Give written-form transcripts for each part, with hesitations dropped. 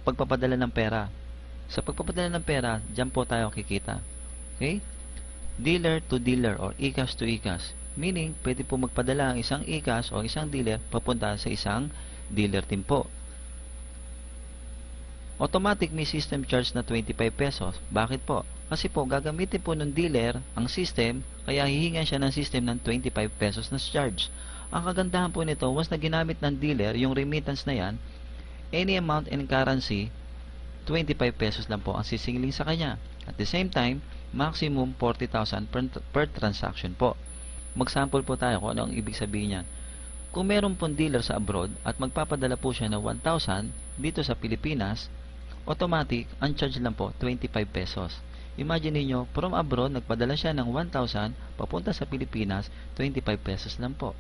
pagpapadala ng pera. Sa pagpapadala ng pera, dyan po tayo kikita. Okay? Dealer to dealer or e-cash to e-cash. Meaning, pwede po magpadala ang isang e-cash o isang dealer papunta sa isang dealer din po. Automatic may system charge na 25 pesos. Bakit po? Kasi po, gagamitin po ng dealer ang system, kaya hihingan siya ng system ng 25 pesos na charge. Ang kagandahan po nito, once na ginamit ng dealer, yung remittance na yan, any amount in currency, 25 pesos lang po ang sisingling sa kanya. At the same time, maximum 40,000 per transaction po. Mag-sample po tayo kung ano ang ibig sabihin niyan. Kung meron pong dealer sa abroad at magpapadala po siya ng 1,000 dito sa Pilipinas, automatic, ang charge lang po, 25 pesos. Imagine niyo from abroad, nagpadala siya ng 1,000 papunta sa Pilipinas, 25 pesos lang po.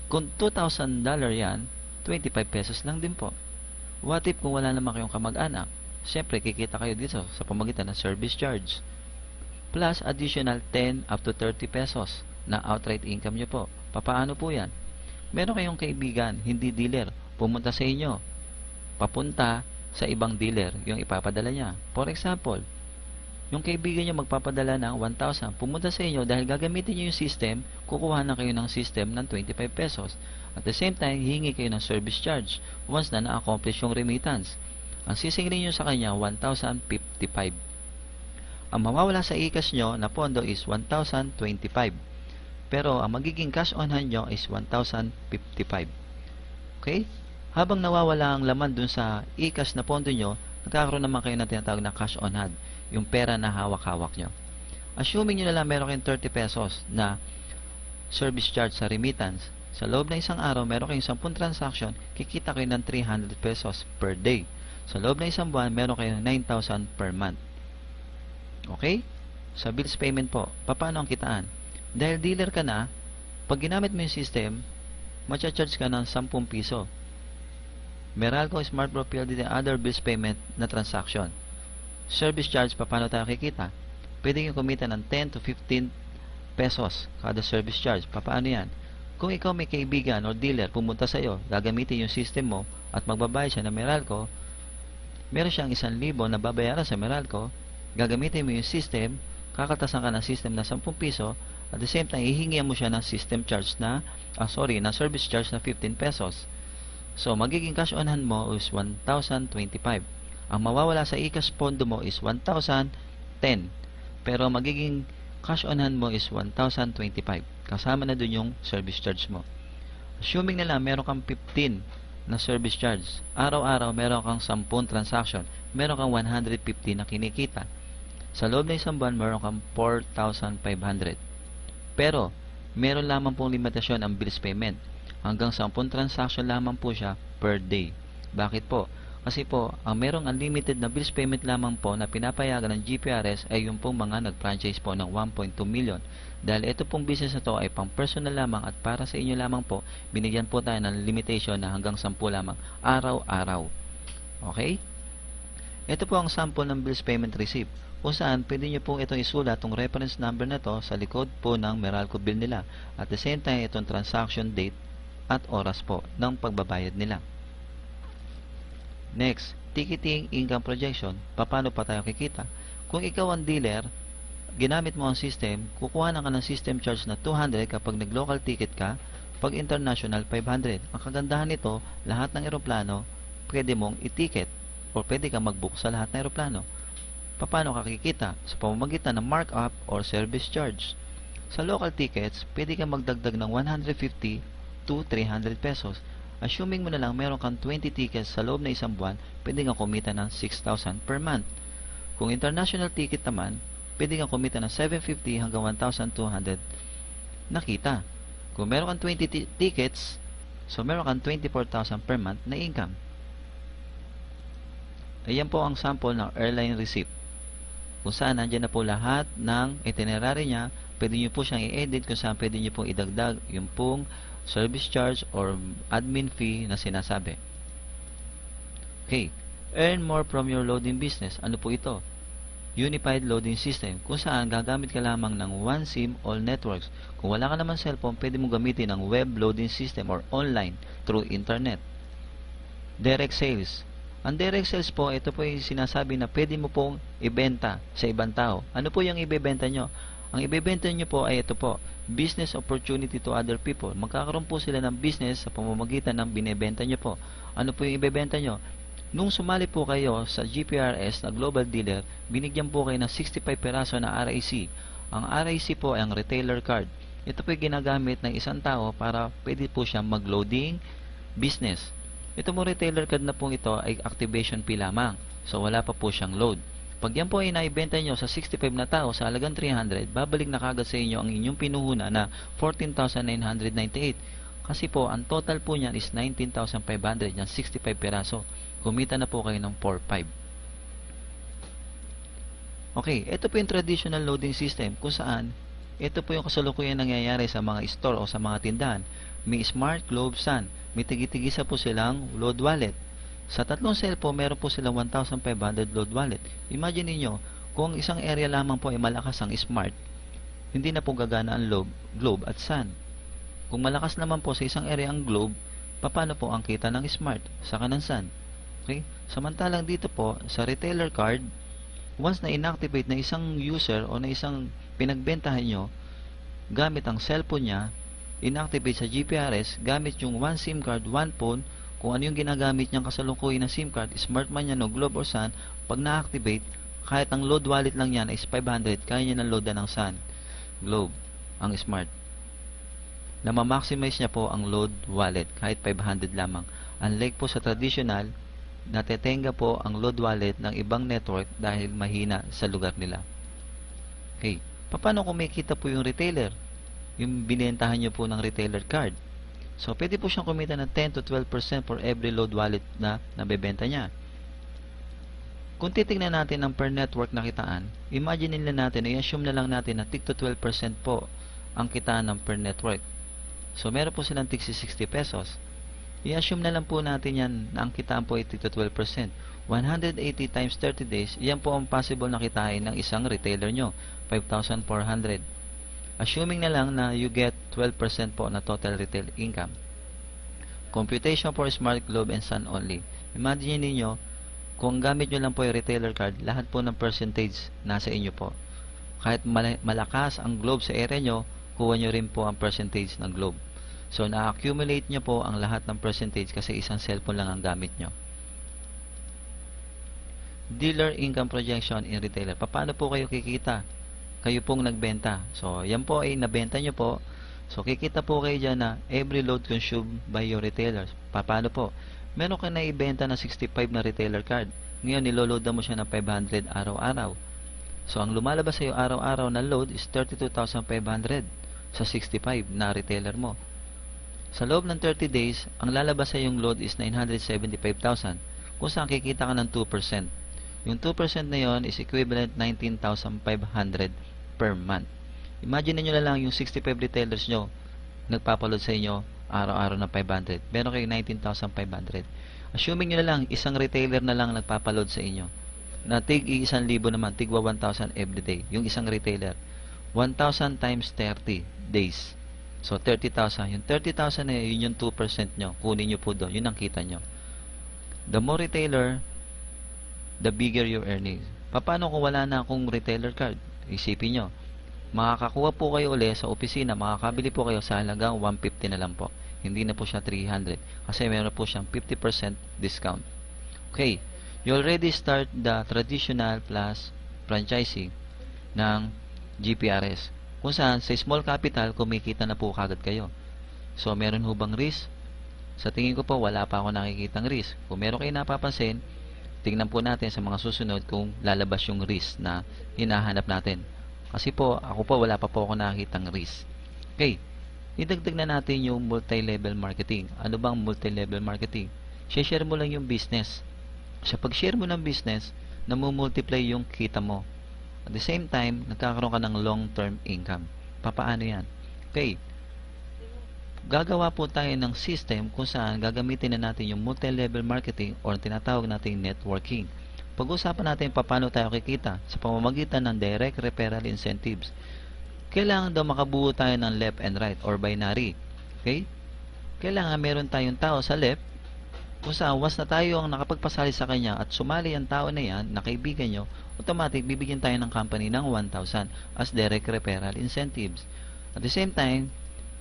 Kung $2,000 yan, 25 pesos lang din po. What if kung wala naman kayong kamag-anak? Siyempre, kikita kayo dito sa pamagitan ng service charge. Plus, additional 10 up to 30 pesos na outright income nyo po. Papaano po yan? Meron kayong kaibigan, hindi dealer, pumunta sa inyo, papunta sa ibang dealer yung ipapadala niya. For example, yung kaibigan niyo magpapadala ng 1,000, pumunta sa inyo dahil gagamitin niyo yung system, kukuha na kayo ng system ng 25 pesos. At the same time, hihingi kayo ng service charge once na na-accomplish yung remittance. Ang sisingilin niyo sa kanya, 1,055. Ang mawawala sa ikas nyo na pondo is 1,025. Pero ang magiging cash on hand nyo is 1,055. Okay? Habang nawawala ang laman dun sa ikas na pondo nyo, nagkakaroon naman kayo ng tinatawag na cash on hand, yung pera na hawak-hawak nyo. Assuming nyo na lang meron kayong 30 pesos na service charge sa remittance. Sa loob ng isang araw, meron kayong 10 transaction, kikita kayo ng 300 pesos per day. Sa loob ng isang buwan, meron kayong 9,000 per month. Okay? Sa bills payment po, paano ang kitaan? Dahil dealer ka na, pag ginamit mo yung system, matcha-charge ka ng 10 piso. Meralco, Smart Bro, PLDT, other bills payment na transaction. Service charge, paano tayo kikita? Pwede yung kumita ng 10 to 15 pesos kada service charge. Paano yan? Kung ikaw may kaibigan o dealer pumunta sa iyo, gagamitin yung system mo at magbabayad siya ng Meralco, meron siyang 1,000 na babayaran sa Meralco, gagamitin mo yung system, kakatasan ka ng system na 10 piso, at the same time, hihingihan mo siya ng system charge na, na service charge na 15 pesos. So, magiging cash on hand mo is 1,025. Ang mawawala sa ikas pondo mo is 1,010. Pero magiging cash on hand mo is 1,025. Kasama na dun yung service charge mo. Assuming na lang, meron kang 15 na service charge. Araw-araw, meron kang 10 transaction. Meron kang 150 na kinikita. Sa loob ng isang buwan, meron kang 4,500. Pero, meron lamang pong limitasyon ang bills payment. Hanggang 10 transaction lamang po siya per day. Bakit po? Kasi po, ang merong unlimited na bills payment lamang po na pinapayagan ng GPRS ay yung pong mga nag-franchise po ng 1.2 million. Dahil ito pong business na to ay pang personal lamang at para sa inyo lamang po, binigyan po tayo ng limitation na hanggang 10 lamang araw-araw. Okay? Ito po ang sample ng bills payment receipt. Kung saan, pwede nyo pong itong isulat, itong reference number na to sa likod po ng Meralco bill nila. At the same time, itong transaction date at oras po ng pagbabayad nila. Next, ticketing income projection. Paano pa tayo kikita? Kung ikaw ang dealer, ginamit mo ang system, kukuha na ka ng system charge na 200 kapag nag-local ticket ka, pag international 500. Ang kagandahan nito, lahat ng eroplano, pwede mong i-ticket o pwede kang mag-book sa lahat ng eroplano. Paano ka kikita? Sa pamamagitan ng markup or service charge. Sa local tickets, pwede kang magdagdag ng 150 to 300 pesos. Assuming mo na lang meron kang 20 tickets sa loob na isang buwan, pwede kang kumita ng 6,000 per month. Kung international ticket naman, pwede kang kumita ng 750 hanggang 1,200 na kita. Kung meron kang 20 tickets, so meron kang 24,000 per month na income. Ayan po ang sample ng airline receipt. Kung saan nandyan na po lahat ng itinerary niya, pwede nyo po siyang i-edit kung saan pwede nyo pong idagdag yung pong service charge or admin fee na sinasabi. Okay, earn more from your loading business. Ano po ito? Unified loading system, kung saan gagamit ka lamang ng one SIM all networks. Kung wala ka naman cellphone, pwede mo gamitin ang web loading system or online through internet. Direct sales, Ang direct sales po, ito po yung sinasabi na pwede mo pong ibenta sa ibang tao. Ano po yung ibebenta nyo? Ang ibebenta nyo po ay ito po, business opportunity to other people. Magkakaroon po sila ng business sa pamamagitan ng binebenta nyo po. Ano po yung ibebenta nyo? Nung sumali po kayo sa GPRS na global dealer, binigyan po kayo ng 65 peraso na RIC. Ang RIC po ay ang retailer card. Ito po yung ginagamit ng isang tao para pwede po siya mag-loading business. Ito mo retailer card na pong ito ay activation fee lamang. So wala pa po siyang load. Pag yan po ay naibenta nyo sa 65 na tao sa halagang 300, babalik na kagad sa inyo ang inyong pinuhuna na 14,998. Kasi po, ang total po niyan is 19,500, yan 65 peraso. Kumita na po kayo ng 4,500. Okay, ito po yung traditional loading system kung saan ito po yung kasalukuyan nangyayari sa mga store o sa mga tindahan. May Smart, Globe, Sun. May tigit-tigisa po silang load wallet. Sa tatlong cellphone, meron po silang 1,500 load wallet. Imagine niyo kung isang area lamang po ay malakas ang Smart, hindi na po gagana ang Globe at Sun. Kung malakas naman po sa isang area ang Globe, paano po ang kita ng Smart sa ng Sun? Okay? Samantalang dito po, sa retailer card, once na inactivate na isang user o na isang pinagbentahan nyo, gamit ang cellphone niya, inactivate sa GPRS, gamit yung one SIM card, one phone, kung ano yung ginagamit niyang kasalukuyan na SIM card, Smart man yan o Globe or Sun, pag na-activate, kahit ang load wallet lang yan is 500, kaya niya na loadan ng Sun, Globe, ang Smart. Na ma-maximize niya po ang load wallet, kahit 500 lamang. Unlike po sa traditional, natetenga po ang load wallet ng ibang network dahil mahina sa lugar nila. Okay, paano kung may kita po yung retailer? Yung binentahan nyo po ng retailer card. So, pwede po siyang kumita ng 10 to 12% for every load wallet na nabebenta niya. Kung titignan natin ang per network na kitaan, imagine nila natin, i-assume na lang natin na tig to 12% po ang kitaan ng per network. So, meron po silang tig 60 pesos. I-assume na lang po natin yan na ang kitaan po ay tig to 12%. 180 times 30 days, yan po ang possible na kitain ng isang retailer nyo, 5,400. Assuming na lang na you get 12% po na total retail income. Computation for Smart, Globe, and Sun only. Imagine niyo kung gamit nyo lang po yung retailer card, lahat po ng percentage nasa inyo po. Kahit malakas ang Globe sa area nyo, kuha nyo rin po ang percentage ng Globe. So, na-accumulate nyo po ang lahat ng percentage kasi isang cellphone lang ang gamit nyo. Dealer income projection in retailer. Paano po kayo kikita? Kayo pong nagbenta. So, yan po ay nabenta nyo po. So, kikita po kayo dyan na every load consumed by your retailers. Paano po? Meron ka na ibenta na 65 na retailer card. Ngayon, niloloadan mo siya ng 500 araw-araw. So, ang lumalabas sa iyo araw-araw na load is 32,500 sa 65 na retailer mo. Sa loob ng 30 days, ang lalabas sa iyong load is 975,000 kung saan kikita ka ng 2%. Yung 2% na yon is equivalent 19,500 per month. Imagine niyo na lang yung 65 retailers nyo nagpapaload sa inyo araw-araw ng 500. Meron kayong 19,500. Assuming nyo na lang isang retailer na lang nagpapaload sa inyo na tig 1,000 naman, tigwa 1,000 every day. Yung isang retailer. 1,000 times 30 days. So, 30,000. Yung 30,000 na yun yung 2% nyo. Kunin nyo po doon. Yun ang kita nyo. The more retailer, the bigger your earnings. Paano kung wala na akong retailer card? Isipin nyo. Makakakuha po kayo ulit sa opisina, makakabili po kayo sa halagang 150 na lang po. Hindi na po siya 300 kasi meron po siyang 50% discount. Okay, you already start the traditional plus franchising ng GPRS kung saan sa small capital kumikita na po kagad kayo. So, meron ho bang risk? Sa tingin ko po, wala pa ako nakikitang risk. Kung meron kayo napapansin, tingnan po natin sa mga susunod kung lalabas yung risk na hinahanap natin. Kasi po, ako po, wala pa po ako nakikitang risk. Okay, idagdag na natin yung multi-level marketing. Ano bang multi-level marketing? Share mo lang yung business. Sa pag-share mo ng business, namumultiply yung kita mo. At the same time, nagkakaroon ka ng long-term income. Papaano yan? Okay, gagawa po tayo ng system kung saan gagamitin na natin yung multi-level marketing or tinatawag nating networking. Pag-usapan natin paano tayo kikita sa pamamagitan ng direct referral incentives. Kailangan daw makabuo tayo ng left and right or binary. Okay? Kailangan meron tayong tao sa left, Kung saan once na tayo ang nakapagpasali sa kanya at sumali ang tao na yan na kaibigan nyo, automatic bibigyan tayo ng company ng 1,000 as direct referral incentives. At the same time,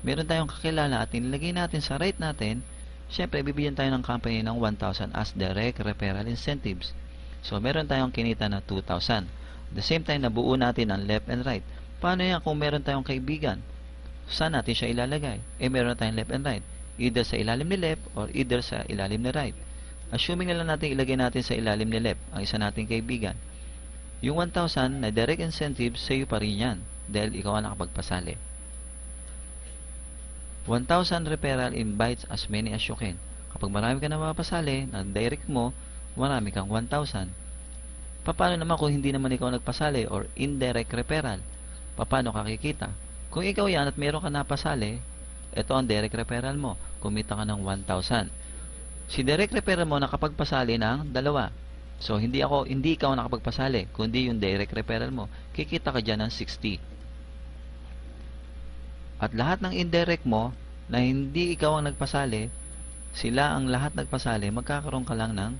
meron tayong kakilala at nilagay natin sa rate natin, syempre bibigyan tayo ng company ng 1,000 as direct referral incentives. So meron tayong kinita na 2,000. At the same time, nabuo natin ang left and right. Paano yan kung meron tayong kaibigan? Saan natin siya ilalagay? Meron tayong left and right. Either sa ilalim ni left or either sa ilalim ni right. Assuming na lang natin ilagay natin sa ilalim ni left ang isa nating kaibigan. Yung 1,000 na direct incentive sa iyo pa rin yan dahil ikaw ang nakapagpasali. 1,000 referral invites as many as you can. Kapag marami ka na mapasali na direct mo, marami kang 1,000. Paano naman kung hindi naman ikaw nagpasali or indirect referral? Paano kakikita? Kung ikaw yan at meron ka napasali, ito ang direct referral mo. Kumita ka ng 1,000. Si direct referral mo nakapagpasali ng 2. So, hindi ikaw nakapagpasali, kundi yung direct referral mo. Kikita ka dyan ng 60. At lahat ng indirect mo, na hindi ikaw ang nagpasali, sila ang lahat nagpasali, magkakaroon ka lang ng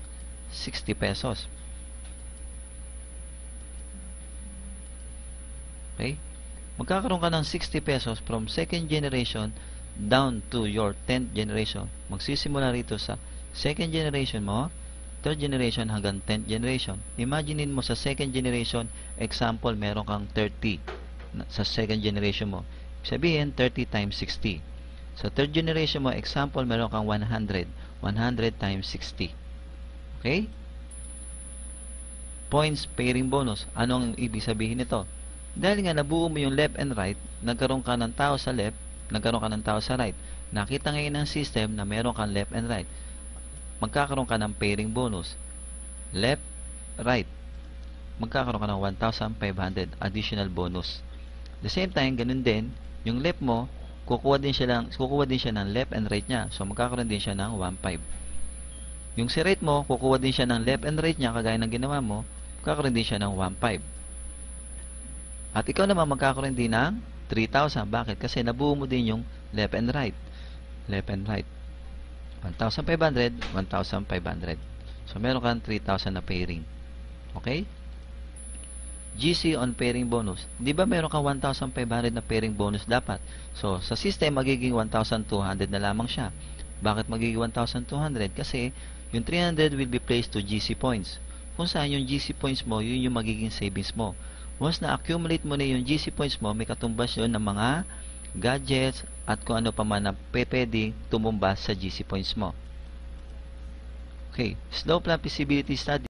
60 pesos. Okay? Magkakaroon ka ng 60 pesos from second generation down to your 10th generation. Magsisimula rito sa second generation mo, third generation hanggang 10th generation. Imaginein mo sa second generation, example, meron kang 30 sa second generation mo. Sabihin, 30 times 60. Sa third generation mo, example, meron kang 100. 100 times 60. Okay? Points pairing bonus. Ano ang ibig sabihin nito? Dahil nga nabuo mo yung left and right, nagkaroon ka ng tao sa left, nagkaroon ka ng tao sa right. Nakita ngayon ng system na meron kang left and right. Magkakaroon ka ng pairing bonus. Left, right. Magkakaroon ka ng 1,500 additional bonus. At the same time, ganun din, yung left mo, kukuha din siya ng left and right niya. So, magkakaroon din siya ng 1,500. Yung si right mo, kukuha din siya ng left and right niya, kagaya ng ginawa mo, magkakaroon din siya ng 1,500. At ikaw naman magkakaroon din ng 3,000. Bakit? Kasi nabuo mo din yung left and right. Left and right. 1,500, 1,500. So, meron kang 3,000 na pairing. Okay? GC on pairing bonus. Di ba meron kang 1,500 na pairing bonus dapat? So, sa system, magiging 1,200 na lamang siya. Bakit magiging 1,200? Kasi, yung 300 will be placed to GC points. Kung saan yung GC points mo, yun yung magiging savings mo. Once na-accumulate mo na yung GC points mo, may katumbas yun ng mga gadgets at kung ano pa man na pwede tumumbas sa GC points mo. Okay, slope plan feasibility study.